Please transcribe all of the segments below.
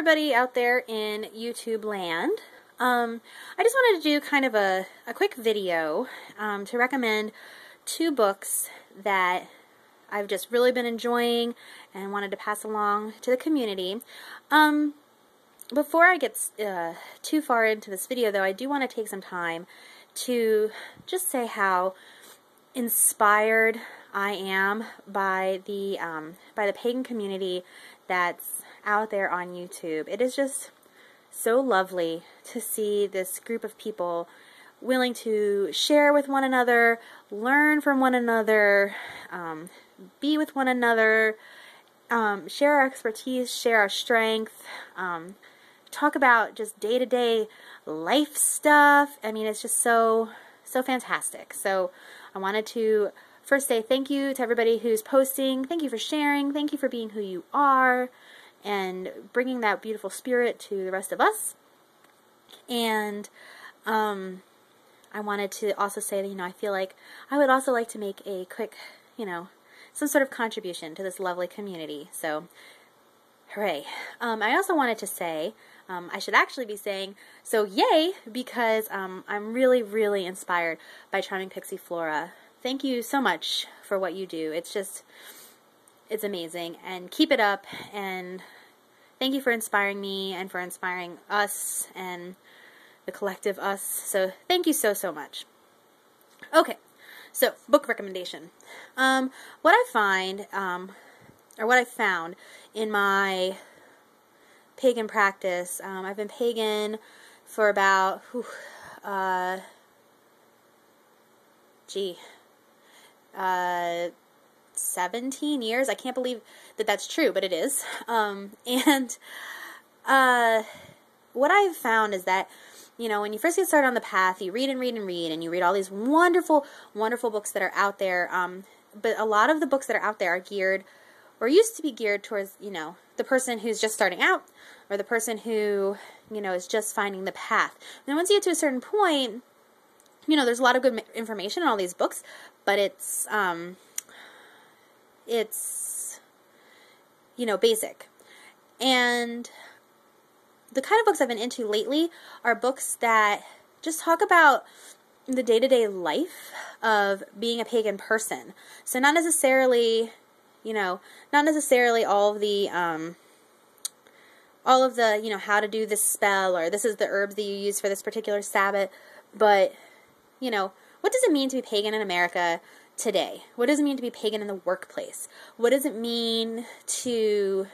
everybody out there in YouTube land. I just wanted to do kind of a quick video to recommend two books that I've just really been enjoying and wanted to pass along to the community. Before I get too far into this video, though, I do want to take some time to just say how inspired I am by the pagan community that's out there on YouTube. It is just so lovely to see this group of people willing to share with one another, learn from one another, be with one another, share our expertise, share our strength, talk about just day-to-day life stuff. I mean, it's just so fantastic. So I wanted to first say thank you to everybody who's posting. Thank you for sharing. Thank you for being who you are and bringing that beautiful spirit to the rest of us. And I wanted to also say that, I feel like I would also like to make a quick, some sort of contribution to this lovely community. So, hooray. I also wanted to say, I should actually be saying, so yay, because I'm really, really inspired by Charming Pixie Flora. Thank you so much for what you do. It's amazing, and keep it up, and thank you for inspiring me and for inspiring us and the collective us. So thank you so much. Okay, so book recommendation. What I find, or what I found in my pagan practice, I've been pagan for about 17 years. I can't believe that that's true, but it is. And what I've found is that, when you first get started on the path, you read and read and read, and you read all these wonderful, wonderful books that are out there. But a lot of the books that are out there are geared, or used to be geared towards, the person who's just starting out, or the person who, is just finding the path. And once you get to a certain point, there's a lot of good information in all these books, but it's basic. And the kind of books I've been into lately are books that just talk about the day-to-day life of being a pagan person. So not necessarily, all of the, how to do this spell, or this is the herbs that you use for this particular Sabbath, but, what does it mean to be pagan in America today? What does it mean to be pagan in the workplace? What does it mean to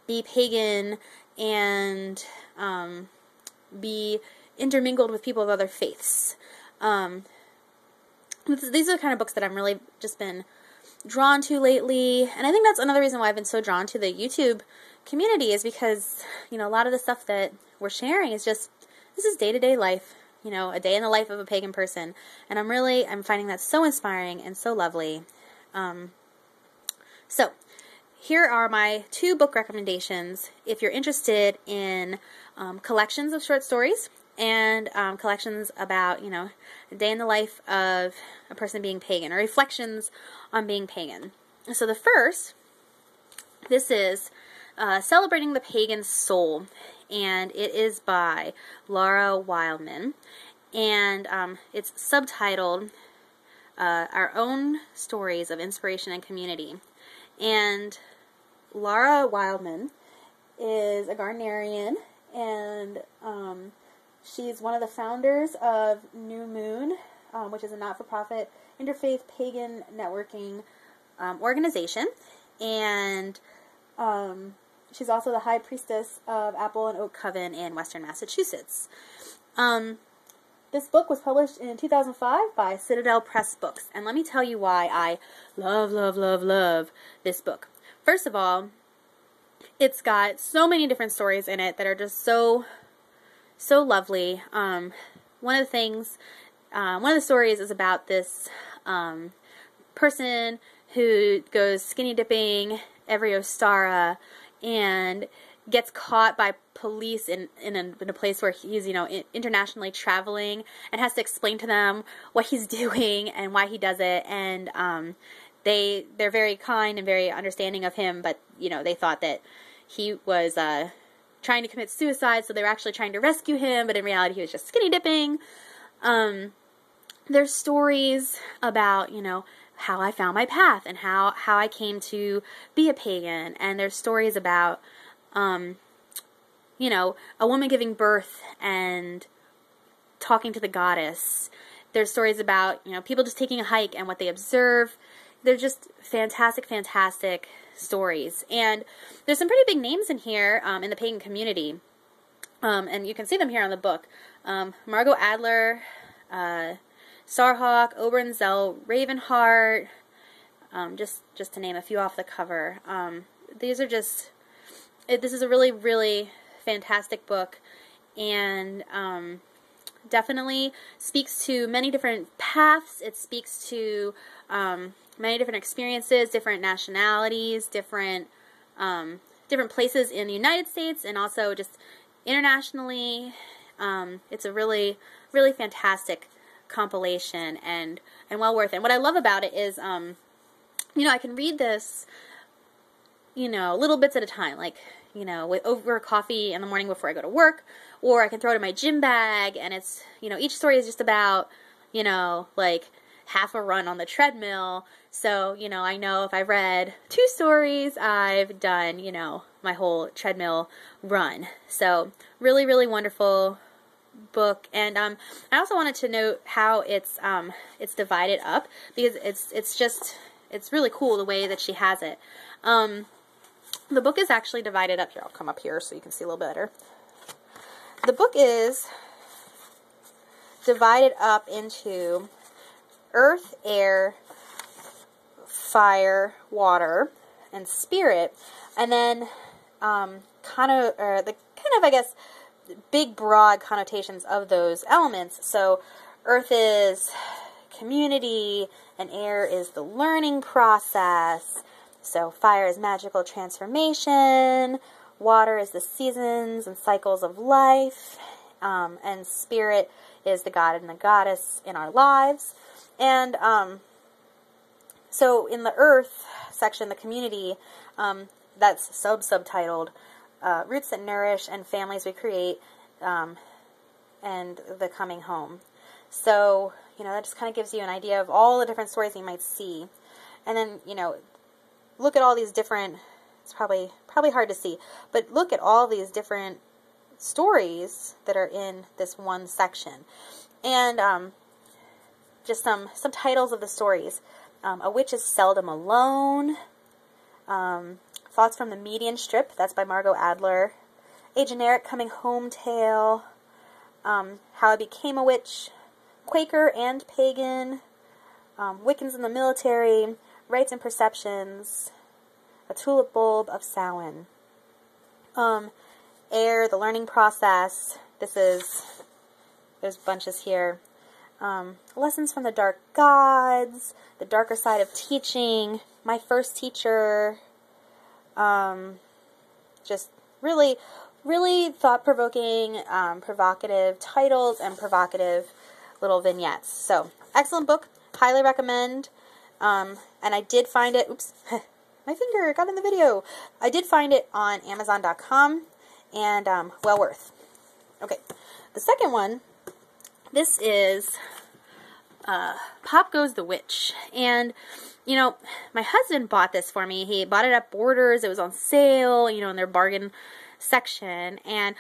be pagan and be intermingled with people of other faiths? These are the kind of books that I'm really just been drawn to lately, and I think that's another reason why I've been so drawn to the YouTube community, is because, a lot of the stuff that we're sharing is just, this is day-to-day life, a day in the life of a pagan person, and I'm finding that so inspiring and so lovely. So, here are my two book recommendations if you're interested in collections of short stories and collections about, a day in the life of a person being pagan, or reflections on being pagan. So the first, this is Celebrating the Pagan Soul, and it is by Laura Wildman, and it's subtitled Our Own Stories of Inspiration and Community. And Laura Wildman is a Gardnerian, and she's one of the founders of New Moon, which is a not-for-profit interfaith pagan networking organization, and she's also the High Priestess of Apple and Oak Coven in Western Massachusetts. This book was published in 2005 by Citadel Press Books, and let me tell you why I love this book. First of all, it's got so many different stories in it that are just so lovely. One of the stories is about this person who goes skinny dipping every Ostara and gets caught by police in a place where he's, internationally traveling, and has to explain to them what he's doing and why he does it. And they're very kind and very understanding of him, but they thought that he was trying to commit suicide, so they were actually trying to rescue him, but in reality he was just skinny dipping. There's stories about, you know, how I found my path and how I came to be a pagan. And there's stories about, you know, a woman giving birth and talking to the goddess. There's stories about, you know, people just taking a hike and what they observe. They're just fantastic, fantastic stories. And there's some pretty big names in here in the pagan community. And you can see them here on the book. Margot Adler, Starhawk, Oberonzell, Ravenheart, just to name a few off the cover. These are just, this is a really, really fantastic book, and definitely speaks to many different paths. It speaks to many different experiences, different nationalities, different places in the United States, and also just internationally. It's a really, really fantastic compilation, and well worth it. And what I love about it is, you know, I can read this, you know, little bits at a time, like, you know, over coffee in the morning before I go to work, or I can throw it in my gym bag, and it's, you know, each story is just about, you know, like half a run on the treadmill. So, you know, I know if I've read 2 stories, I've done, you know, my whole treadmill run. So, really, really wonderful book. And I also wanted to note how it's divided up, because it's really cool the way that she has it. The book is actually divided up here. I'll come up here so you can see a little better. The book is divided up into earth, air, fire, water, and spirit, and then I guess, big broad connotations of those elements. So earth is community, and air is the learning process. So fire is magical transformation, water is the seasons and cycles of life, and spirit is the god and the goddess in our lives. And so in the earth section, the community, that's subtitled Roots That Nourish and Families We Create, and the Coming Home. So, you know, that just kind of gives you an idea of all the different stories you might see. And then, you know, look at all these different, it's probably hard to see, but look at all these different stories that are in this one section. And just some titles of the stories. A Witch is Seldom Alone. Thoughts from the Median Strip, that's by Margot Adler. A Generic Coming Home Tale. How I Became a Witch. Quaker and Pagan. Wiccans in the Military. Rites and Perceptions. A Tulip Bulb of Samhain. Air, the Learning Process. There's bunches here. Lessons from the Dark Gods. The Darker Side of Teaching. My First Teacher. Just really, really thought-provoking, provocative titles and provocative little vignettes. So, excellent book. Highly recommend. And I did find it, oops, my finger got in the video. I did find it on Amazon.com, and well worth. Okay, the second one, this is Pop Goes the Witch. And, you know, my husband bought this for me. He bought it at Borders. It was on sale, you know, in their bargain section. And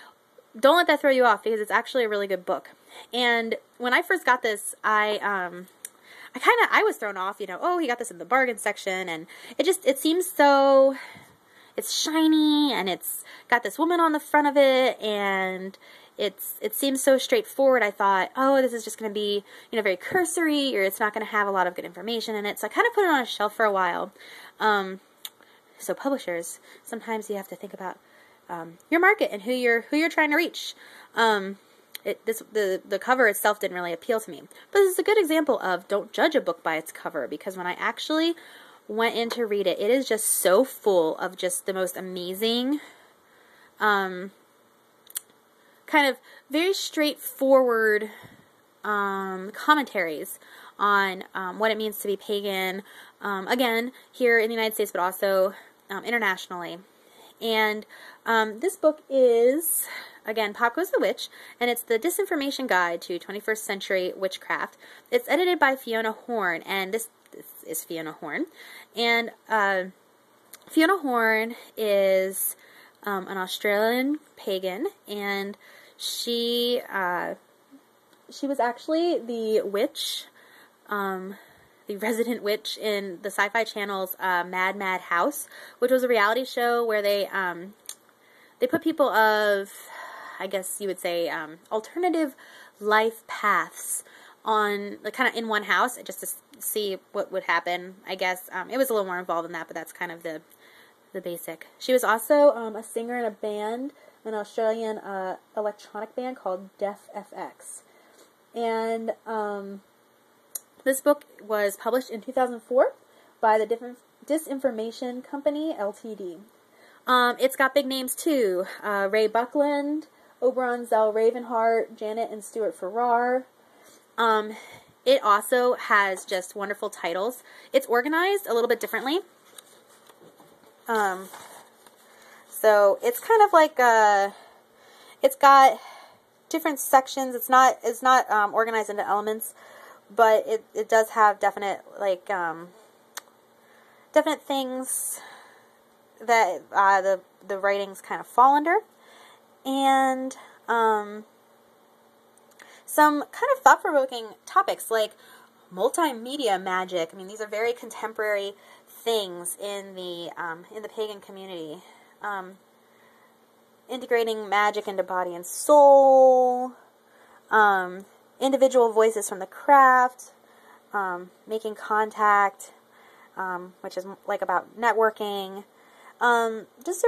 don't let that throw you off, because it's actually a really good book. And when I first got this, I was thrown off, you know, oh, he got this in the bargain section, and it seems so, it's shiny, and it's got this woman on the front of it, and it seems so straightforward. I thought, oh, this is just going to be, you know, very cursory, or it's not going to have a lot of good information in it, so I kind of put it on a shelf for a while. So publishers, sometimes you have to think about your market and who you're trying to reach. The cover itself didn't really appeal to me. But this is a good example of don't judge a book by its cover, because when I actually went in to read it, it is just so full of just the most amazing, kind of very straightforward commentaries on what it means to be pagan, again, here in the United States, but also internationally. And this book is, again, Pop Goes the Witch, and it's the Disinformation Guide to 21st Century Witchcraft. It's edited by Fiona Horn, and this is Fiona Horn. And Fiona Horn is an Australian pagan, and she was actually the witch, the resident witch in the Sci-Fi Channel's Mad Mad House, which was a reality show where they put people of, I guess you would say, alternative life paths on, like, kind of in one house, just to see what would happen, I guess. It was a little more involved than that, but that's kind of the basic. She was also a singer in a band, an Australian electronic band called Def FX. And this book was published in 2004 by the Disinformation Company, Ltd. It's got big names too. Ray Buckland, Oberon Zell Ravenheart, Janet and Stuart Farrar. It also has just wonderful titles. It's organized a little bit differently. So it's kind of like it's got different sections. It's not organized into elements, but it does have definite, like, definite things that the writings kind of fall under, and some kind of thought-provoking topics like multimedia magic. I mean, these are very contemporary things in the pagan community. Integrating magic into body and soul, individual voices from the craft, making contact, which is like about networking. This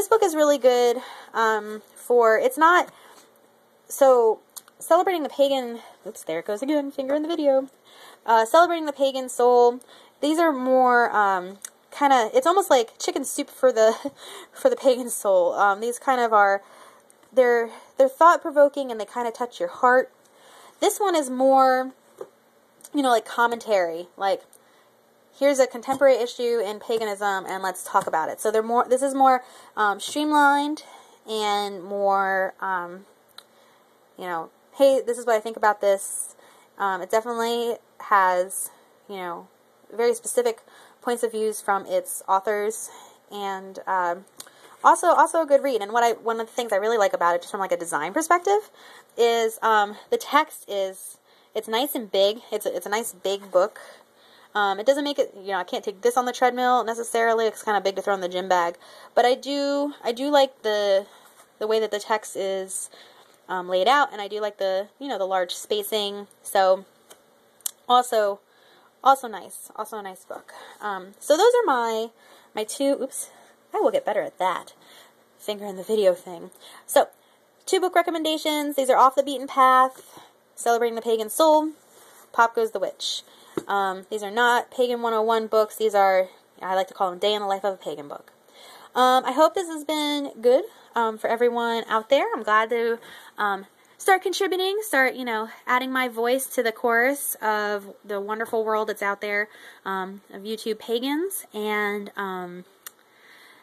book is really good it's not, so celebrating the pagan, oops, there it goes again, finger in the video. Celebrating the pagan soul, these are more, kind of, it's almost like chicken soup for the pagan soul. These kind of are, they're thought-provoking, and they kind of touch your heart. This one is more, like commentary, like, here's a contemporary issue in paganism, and let's talk about it. So this is more streamlined, and more, hey, this is what I think about this. It definitely has, very specific points of views from its authors, and also a good read. And one of the things I really like about it, just from like a design perspective, is the text it's nice and big. It's a nice big book. It doesn't make it, I can't take this on the treadmill necessarily. It's kind of big to throw in the gym bag, but I do like the way that the text is laid out, and I do like the the large spacing. So also nice. Also a nice book. So those are my two, oops, I will get better at that. Finger in the video thing. So, 2 book recommendations. These are Off the Beaten Path, Celebrating the Pagan Soul, Pop Goes the Witch. These are not Pagan 101 books. These are, I like to call them Day in the Life of a Pagan book. I hope this has been good for everyone out there. I'm glad to start contributing, adding my voice to the chorus of the wonderful world that's out there of YouTube pagans. And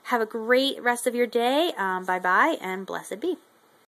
have a great rest of your day. Bye-bye, and blessed be.